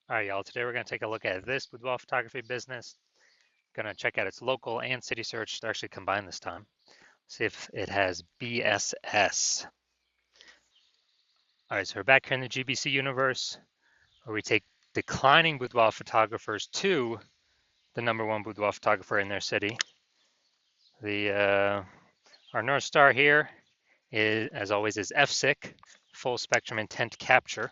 All right, y'all, today we're going to take a look at this boudoir photography business. Going to check out its local and city search. They're actually combined this time. See if it has BSS. All right, so we're back here in the GBC universe where we take declining boudoir photographers to the #1 boudoir photographer in their city. Our North Star here is, as always, is FSIC, full spectrum intent capture.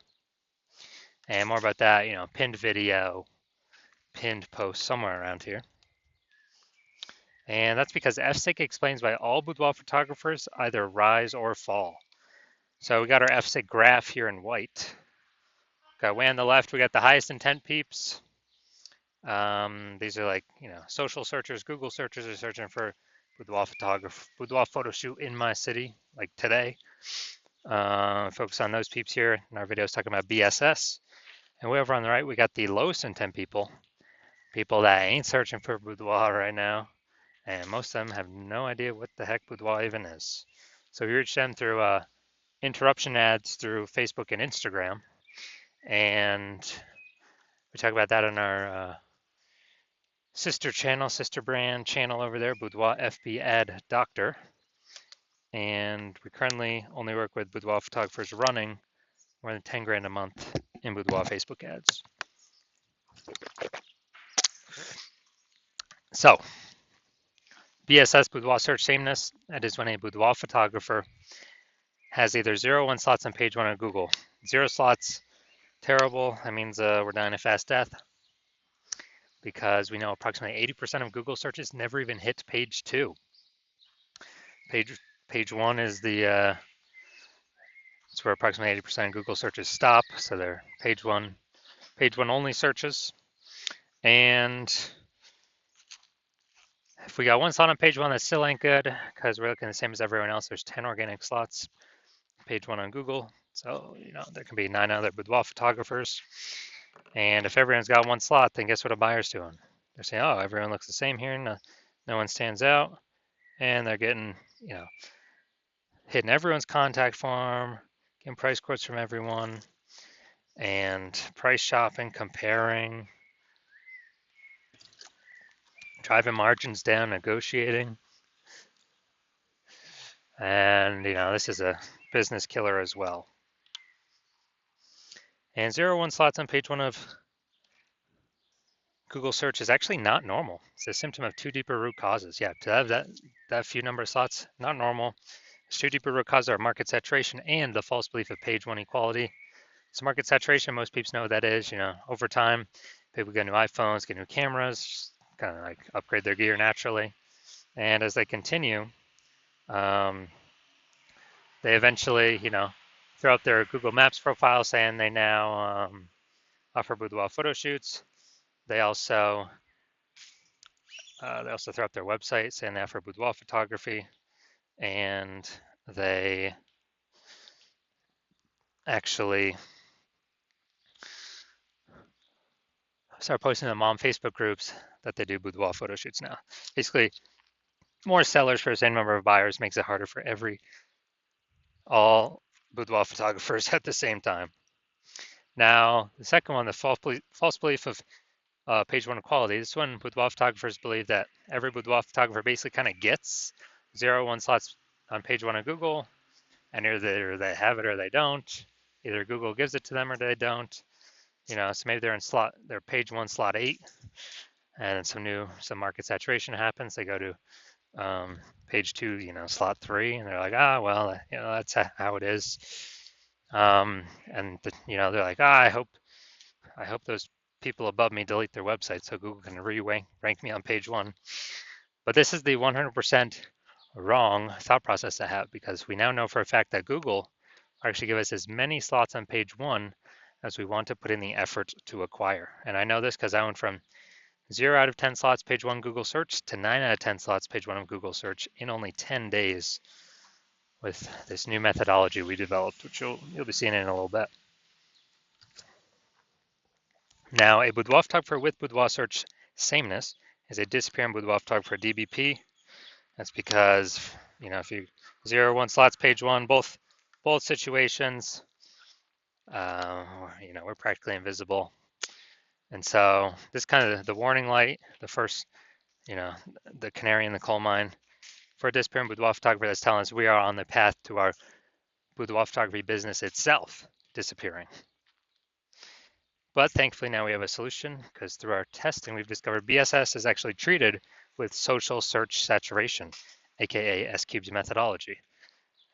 And more about that, pinned video, pinned post somewhere around here. And that's because FSIC explains why all boudoir photographers either rise or fall. So we got our FSIC graph here in white. Got way on the left, we got the highest intent peeps. These are like, social searchers, Google searchers are searching for boudoir photo shoot in my city, like today. Focus on those peeps here. And our video is talking about BSS. And way over on the right, we got the lowest intent people that ain't searching for boudoir right now. And most of them have no idea what the heck boudoir even is. So we reach them through interruption ads through Facebook and Instagram. And we talk about that on our sister brand channel over there, Boudoir FB Ad Doctor. And we currently only work with boudoir photographers running more than 10 grand a month in boudoir Facebook ads. So, BSS, boudoir search sameness, that is when a boudoir photographer has either 0 or 1 slots on page 1 of Google. 0 slots, terrible. That means we're dying a fast death because we know approximately 80% of Google searches never even hit page 2. Page 1 is it's where approximately 80% of Google searches stop. So they're page one only searches. And if we got 1 slot on page 1, that still ain't good because we're looking the same as everyone else. There's 10 organic slots, page 1 on Google. So, there can be 9 other boudoir photographers. And if everyone's got 1 slot, then guess what a buyer's doing? They're saying, oh, everyone looks the same here. No one stands out. And they're getting, hitting everyone's contact form, getting price quotes from everyone, and price shopping, comparing, driving margins down, negotiating. And, this is a business killer as well. And 0 1 slots on page 1 of Google search is actually not normal. It's a symptom of 2 deeper root causes. Yeah, to have that few number of slots, not normal. 2 deeper root causes are market saturation and the false belief of page 1 equality. So market saturation, most people know what that is. Over time, people get new iPhones, get new cameras, kind of like upgrade their gear naturally. And as they continue, they eventually, throw up their Google Maps profile saying they now offer boudoir photo shoots. They also throw up their website saying they offer boudoir photography, and they actually start posting in mom Facebook groups that they do boudoir photo shoots now. Basically, more sellers for the same number of buyers makes it harder for all boudoir photographers at the same time. Now, the second one, the false belief of page 1 equality. This one, boudoir photographers believe that every boudoir photographer basically kind of gets 0 1 slots on page 1 of Google, and either they have it or they don't. Either Google gives it to them or they don't. So maybe they're in they're page 1 slot 8, and some market saturation happens. They go to page 2, slot 3, and they're like, well, that's how it is. And they're like, I hope those people above me delete their website so Google can rank me on page 1. But this is the 100% wrong thought process to have, because we now know for a fact that Google actually give us as many slots on page 1 as we want to put in the effort to acquire. And I know this because I went from 0 out of 10 slots page 1 Google search to 9 out of 10 slots page 1 of Google search in only 10 days with this new methodology we developed, which you'll be seeing in a little bit. Now, a boudoir photographer with boudoir search sameness is a disappearing boudoir photographer DBP. That's because, if you 0 1 slots page 1, both situations, we're practically invisible. And so this is kind of the warning light, the first, you know, the canary in the coal mine for a disappearing boudoir photographer that's telling us we are on the path to our boudoir photography business itself disappearing. But thankfully now we have a solution because through our testing we've discovered BSS is actually treated with social search saturation, aka S-Cube's methodology.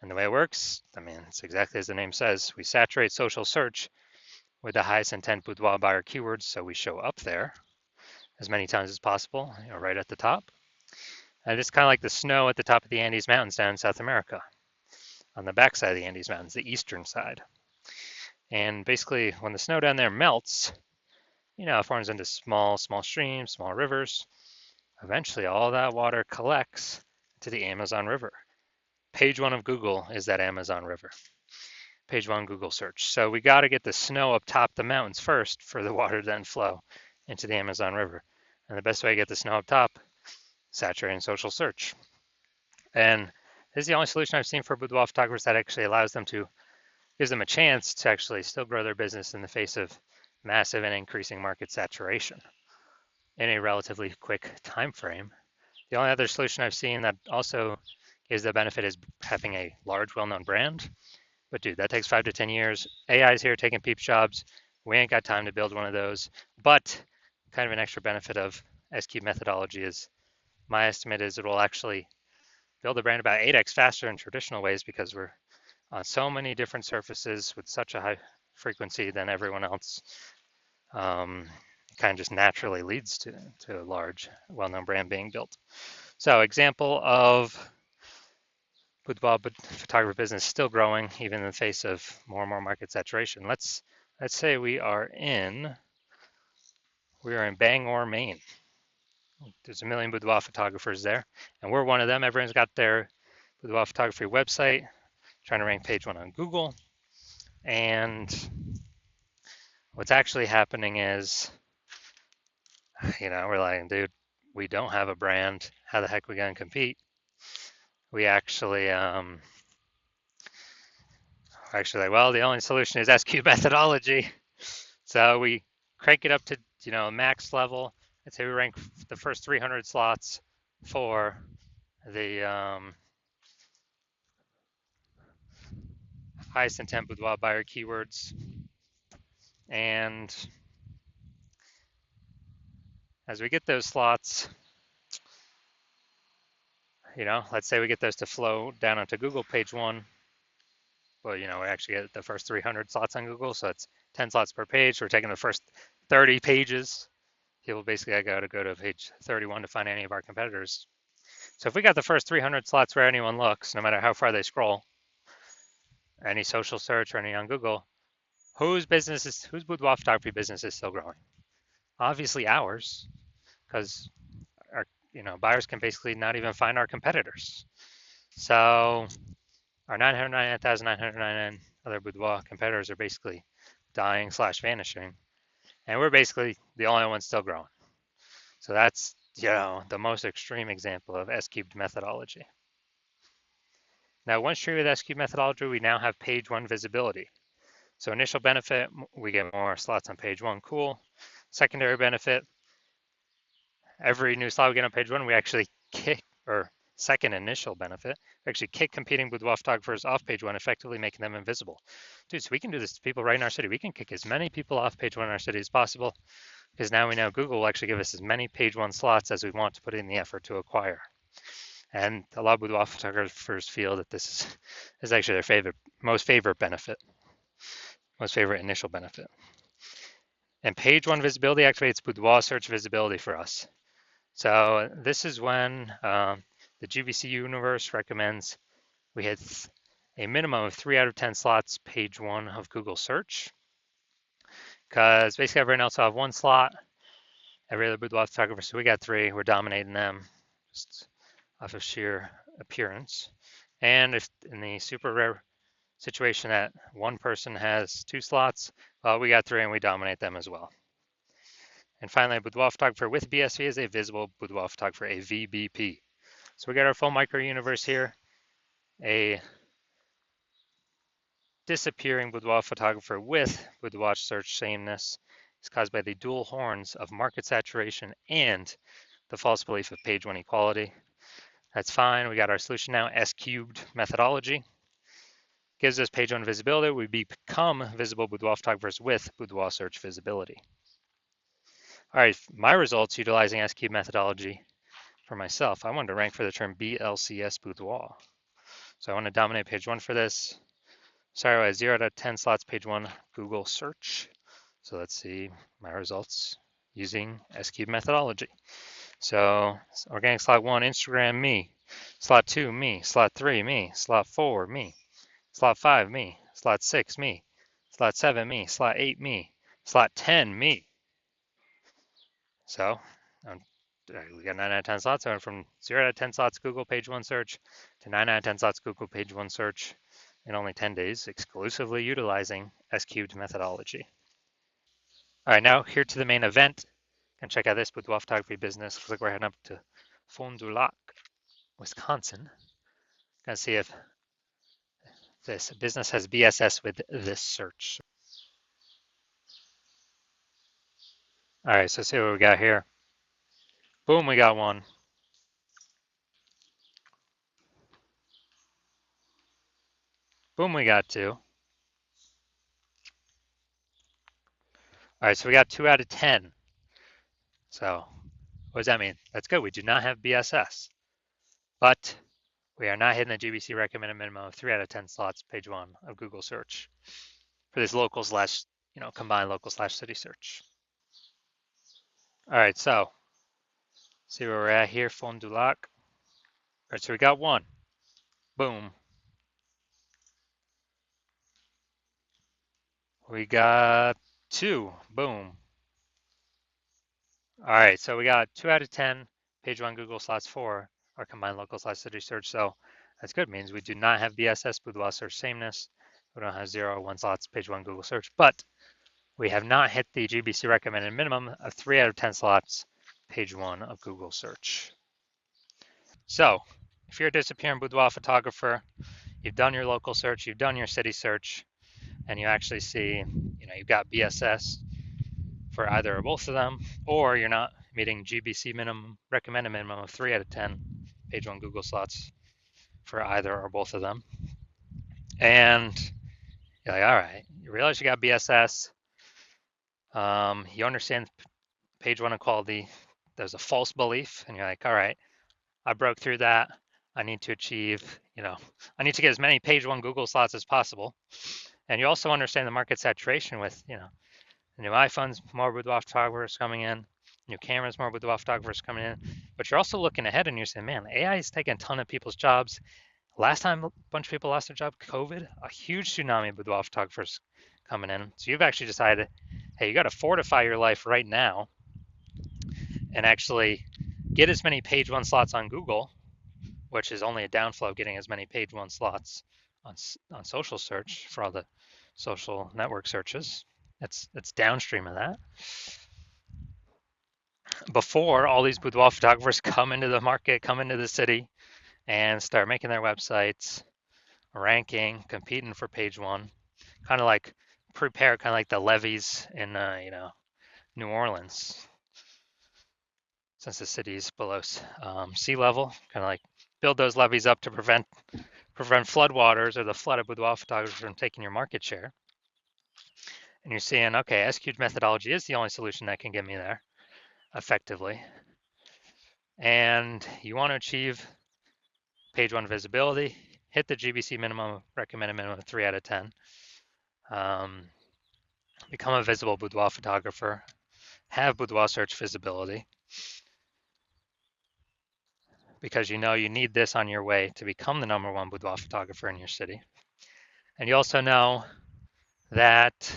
And the way it works, I mean, it's exactly as the name says. We saturate social search with the highest intent boudoir buyer keywords, so we show up there as many times as possible, right at the top. And it's kind of like the snow at the top of the Andes Mountains down in South America, on the backside of the Andes Mountains, the eastern side. And basically, when the snow down there melts, it forms into small streams, small rivers. Eventually, all that water collects to the Amazon River. Page 1 of Google is that Amazon River. Page 1 Google search. So we got to get the snow up top the mountains first for the water to then flow into the Amazon River. And the best way to get the snow up top, saturating social search. And this is the only solution I've seen for boudoir photographers that actually gives them a chance to actually still grow their business in the face of massive and increasing market saturation in a relatively quick time frame. The only other solution I've seen that also gives the benefit is having a large, well-known brand. But dude, that takes 5 to 10 years. AI is here taking peep jobs. We ain't got time to build one of those. But kind of an extra benefit of S-Cube methodology is my estimate is it will actually build a brand about 8x faster in traditional ways because we're on so many different surfaces with such a high frequency than everyone else. Kind of just naturally leads to a large, well-known brand being built. So example of boudoir photography business still growing even in the face of more and more market saturation. Let's say we are in Bangor, Maine. There's a million boudoir photographers there, and we're one of them. Everyone's got their boudoir photography website, trying to rank page 1 on Google. And what's actually happening is, we're like, dude, we don't have a brand. How the heck are we going to compete? We actually, well, the only solution is S-Cube methodology. So we crank it up to, max level. I'd say we rank the first 300 slots for the highest intent boudoir buyer keywords. And as we get those slots, let's say we get those to flow down onto Google page 1. Well, we actually get the first 300 slots on Google, so it's 10 slots per page. We're taking the first 30 pages. People basically got to go to page 31 to find any of our competitors. So if we got the first 300 slots where anyone looks, no matter how far they scroll, any social search or any on Google, whose boudoir photography business is still growing? Obviously ours, because our buyers can basically not even find our competitors. So our 999,999 other boudoir competitors are basically dying / vanishing, and we're basically the only ones still growing. So that's the most extreme example of S-Cubed methodology. Now, once treated with S-Cubed methodology, we now have page 1 visibility. So initial benefit, we get more slots on page 1, cool. Secondary benefit, every new slot we get on page 1, we actually kick, or second initial benefit, we actually kick competing boudoir photographers off page 1, effectively making them invisible. Dude, so we can do this to people right in our city. We can kick as many people off page 1 in our city as possible, because now we know Google will actually give us as many page 1 slots as we want to put in the effort to acquire. And a lot of boudoir photographers feel that this is actually their most favorite initial benefit. And page 1 visibility activates boudoir search visibility for us. So this is when the GVC universe recommends we hit a minimum of 3 out of 10 slots page 1 of Google search, because basically everyone else will have 1 slot, every other boudoir photographer, so we got 3, we're dominating them just off of sheer appearance. And if in the super rare situation that one person has 2 slots, well, we got 3 and we dominate them as well. And finally, a boudoir photographer with BSV is a visible boudoir photographer, a VBP. So we got our full micro universe here, a disappearing boudoir photographer with boudoir search sameness, is caused by the dual horns of market saturation and the false belief of page one equality. That's fine. We got our solution now. S cubed methodology gives us page one visibility. We become visible boudoir photographers with boudoir search visibility. All right, my results utilizing S cubed methodology for myself. I wanted to rank for the term BLCS boudoir. So I want to dominate page one for this. Sorry, I had 0 out of 10 slots, page one, Google search. So let's see my results using S cubed methodology. So organic slot 1, Instagram, me. Slot 2, me. Slot 3, me. Slot 4, me. Slot 5, me. Slot 6, me. Slot 7, me. Slot 8, me. Slot 10, me. So we got 9 out of 10 slots. I went from 0 out of 10 slots Google page one search to 9 out of 10 slots Google page one search in only 10 days, exclusively utilizing S cubed methodology. All right, now here to the main event. And check out this boudoir photography business. Looks like we're heading up to Fond du Lac, Wisconsin. Gonna see if this business has BSS with this search. All right, so see what we got here. Boom, we got one. Boom, we got two. All right, so we got 2 out of 10. So what does that mean? That's good. We do not have BSS, but we are not hitting the GBC recommended minimum of 3 out of 10 slots, page one of Google search for this local slash, combined local slash city search. All right, so see where we're at here, Fond du Lac. All right, so we got one. Boom. We got two. Boom. All right, so we got 2 out of 10, page one Google slots 4, our combined local slash city search. So that's good. It means we do not have BSS, boudoir search sameness. We don't have 0 or 1 slots, page one Google search, but we have not hit the GBC recommended minimum of 3 out of 10 slots, page one of Google search. So if you're a disappearing boudoir photographer, you've done your local search, you've done your city search, and you actually see, you've got BSS for either or both of them, or you're not meeting GBC minimum, recommended minimum of 3 out of 10 page one Google slots for either or both of them. And you're like, all right, you realize you got BSS, you understand page one equality, there's a false belief, and you're like, all right, I broke through that. I need to achieve, I need to get as many page one Google slots as possible. And you also understand the market saturation with, the new iPhones, more boudoir photographers coming in, new cameras, more boudoir photographers coming in. But you're also looking ahead and you're saying, man, AI is taking a ton of people's jobs. Last time a bunch of people lost their job, COVID, a huge tsunami of boudoir photographers coming in. So you've actually decided, hey, you got to fortify your life right now and actually get as many page one slots on Google, which is only a downflow of getting as many page one slots on social search for all the social network searches. It's downstream of that. Before all these boudoir photographers come into the market, come into the city, and start making their websites, ranking, competing for page one, kind of like prepare, kind of like the levees in New Orleans, since the city is below sea level, kind of like build those levees up to prevent floodwaters or the flood of boudoir photographers from taking your market share. And you're seeing, okay, S cubed methodology is the only solution that can get me there effectively. And you want to achieve page one visibility, hit the GBC minimum, recommended minimum of 3 out of 10, become a visible boudoir photographer, have boudoir search visibility, because you need this on your way to become the #1 boudoir photographer in your city. And you also know that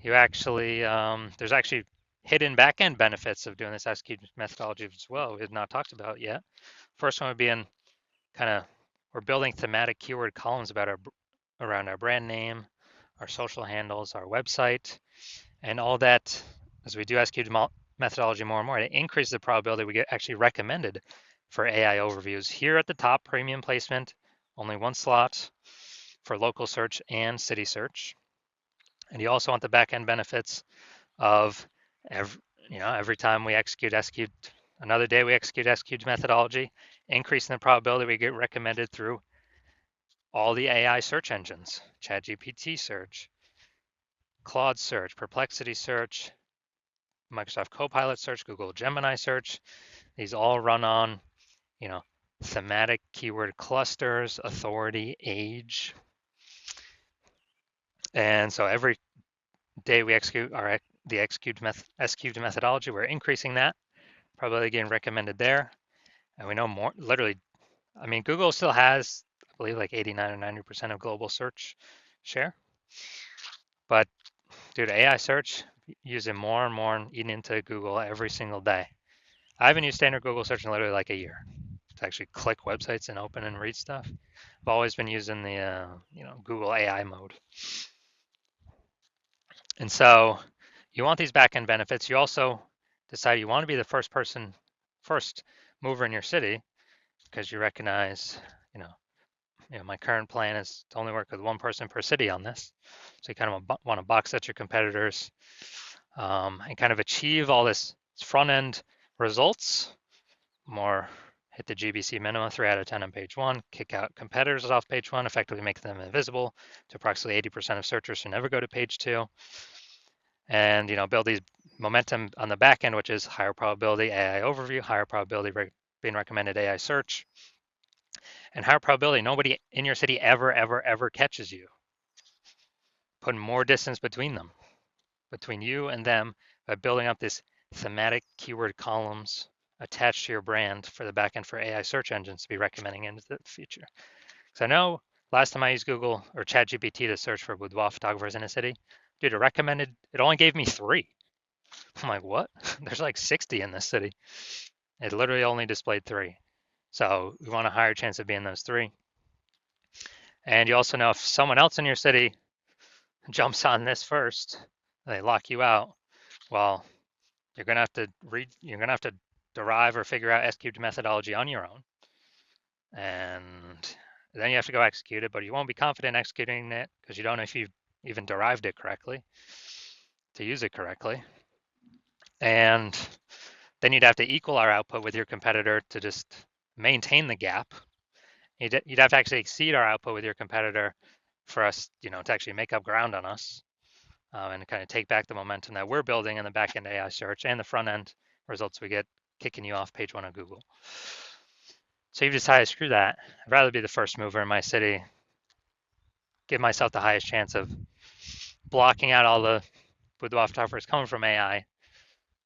you actually, there's actually hidden back-end benefits of doing this S cubed methodology as well, we have not talked about yet. First one would be in we're building thematic keyword columns around our brand name, our social handles, our website, and all that. As we do S cubed methodology more and more, it increases the probability we get actually recommended for AI overviews. Here at the top, premium placement, only 1 slot for local search and city search. And you also want the back-end benefits of every time we execute another day we execute methodology, increasing the probability we get recommended through all the AI search engines, ChatGPT search, Claude search, Perplexity search, Microsoft Copilot search, Google Gemini search. These all run on, you know, thematic keyword clusters, authority, age. And so every day we execute the execute methodology, we're increasing that probability getting recommended there. And we know more, literally, I mean, Google still has, I believe, like 89 or 90% of global search share. But due to AI search, using more and more and eating into Google every single day. I haven't used standard Google search in literally like a year to actually click websites and open and read stuff. I've always been using the Google AI mode. And so you want these backend benefits. You also decide you want to be the first mover in your city because you recognize, my current plan is to only work with one person per city on this. So you kind of want to box out your competitors and kind of achieve all this front end results. More hit the GBC minimum 3 out of 10 on page 1, kick out competitors off page 1, effectively make them invisible to approximately 80% of searchers who never go to page 2, and build these momentum on the back end, which is higher probability AI overview, higher probability being recommended AI search, and higher probability nobody in your city ever catches you. Putting more distance between them, between you and them, by building up this thematic keyword columns attached to your brand for the backend for AI search engines to be recommending into the future. Because I know last time I used Google or ChatGPT to search for boudoir photographers in a city, dude, it only gave me 3. I'm like, what? There's like 60 in this city. It literally only displayed 3. So we want a higher chance of being those 3. And you also know if someone else in your city jumps on this first, they lock you out, well, you're gonna have to derive or figure out SQL methodology on your own. And then you have to go execute it, but you won't be confident executing it because you don't know if you've even derived it correctly to use it correctly. And then you'd have to equal our output with your competitor to just maintain the gap. You'd have to actually exceed our output with your competitor for us, to actually make up ground on us and kind of take back the momentum that we're building in the back-end AI search and the front-end results we get kicking you off page 1 of Google. So you've decided, screw that. I'd rather be the first mover in my city, give myself the highest chance of blocking out all the boudoir photographers coming from AI.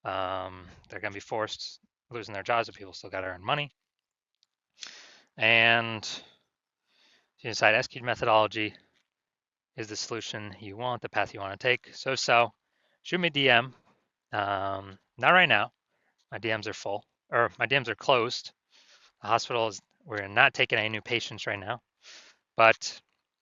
They're going to be forced losing their jobs, but people still got to earn money. And you decide SQ methodology is the solution you want, the path you want to take. So shoot me a DM. Not right now. My DMs are full, or my DMs are closed. The hospital we're not taking any new patients right now. But